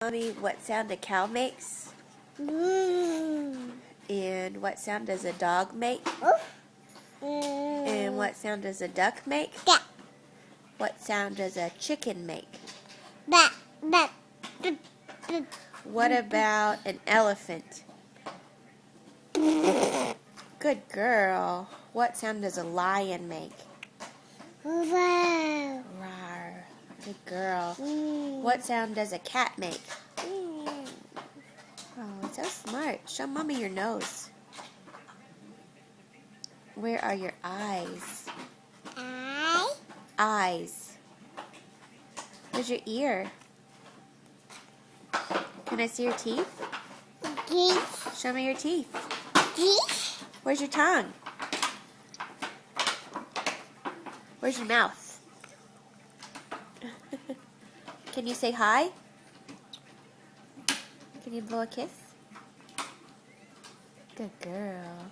Mommy, what sound a cow makes? And what sound does a dog make? And what sound does a duck make? What sound does a chicken make? What about an elephant? Good girl. What sound does a lion make? Roar. Good girl. What sound does a cat make? Oh, it's so smart. Show Mommy your nose. Where are your eyes? Eyes. Where's your ear? Can I see your teeth? Show me your teeth. Where's your tongue? Where's your mouth? Can you say hi? Can you blow a kiss? Good girl.